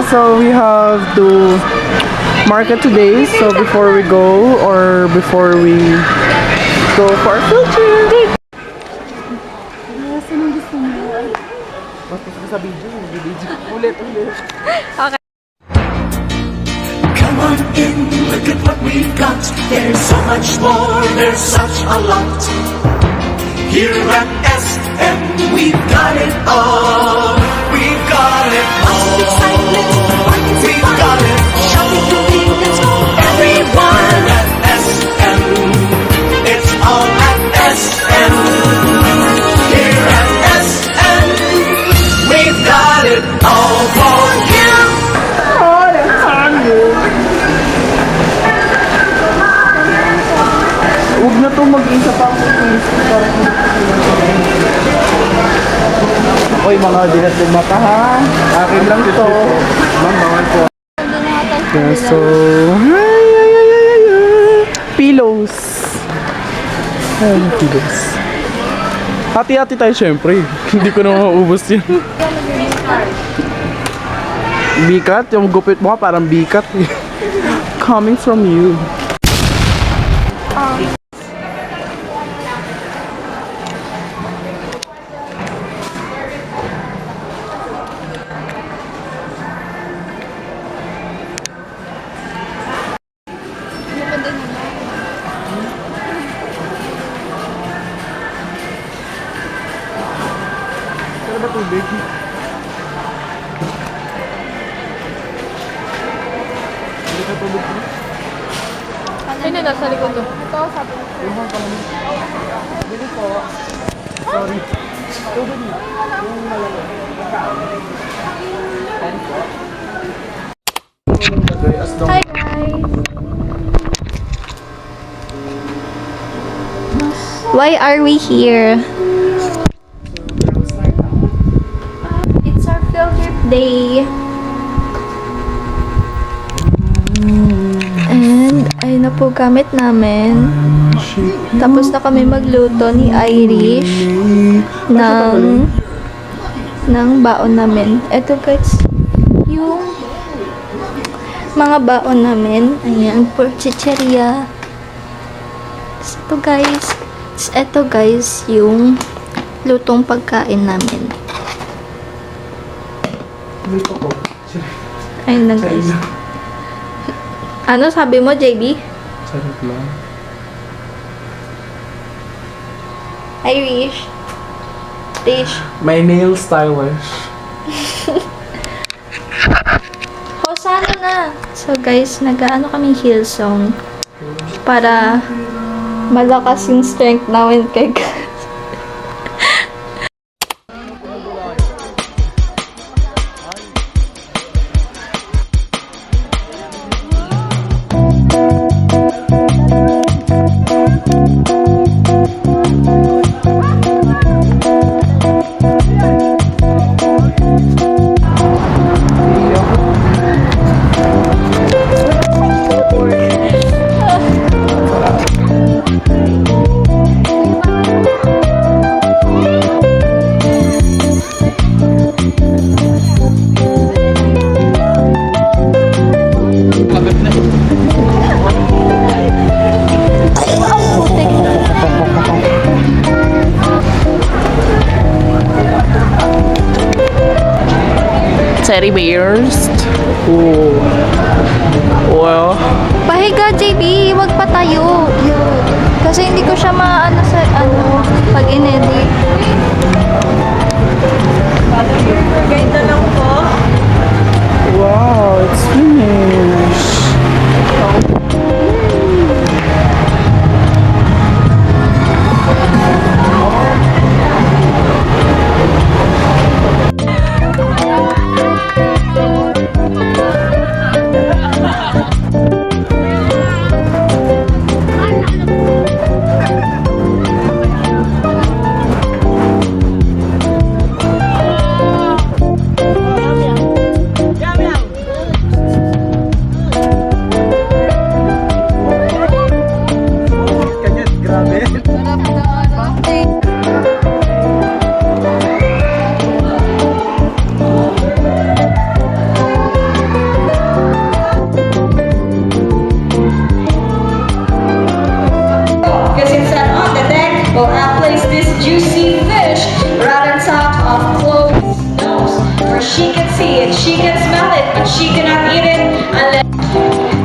so we have to market today. So before we go or before we go for our field trip. Come on in, look at what we've got. There's so much more, there's such a lot. Here at SM, we've got it all. We've got it all. We've got it all. Everywhere at SM, it's all at SM. Here at SM, we've got it all for you. Huwag na itong mag-isa pa ako. Oy, mga dilat ng mata ha. Akin lang ito. Ma'am, bawal po. Yeah, so, pillows. Ay, pillows. Hati-hati tayo syempre. Hindi ko na maubos yan. Bikat? Yung gupit mo parang bikat. Coming from you. Ano ba tubig? Hindi ka tubig ko? Sino nasa likod ko? Ito, sabi ko. Yung pa naman. Hindi po. Sorry. Tubig mo. Yung malamig. Hi guys! Why are we here? It's our field trip day. And ayun na po gamit namin. Tapos na kami magluto ni Irish ng baon namin. Ito guys, yung mga baon namin. Ayan, for chicheria. Ito guys, yung lutong pagkain namin. Ayun na guys. Ano sabi mo, JB? Sarap lang. Irish. Tish. My nail stylish. Hosano na. So guys, nag-ano kaming Hillsong para malakas yung strength namin kay Teddy bears. Ooh. Well. Pahiga, JB. Wag pa tayo. Kasi hindi ko siya maano sa pag inedit. Guide na lang po. Wow, it's finished. Bye.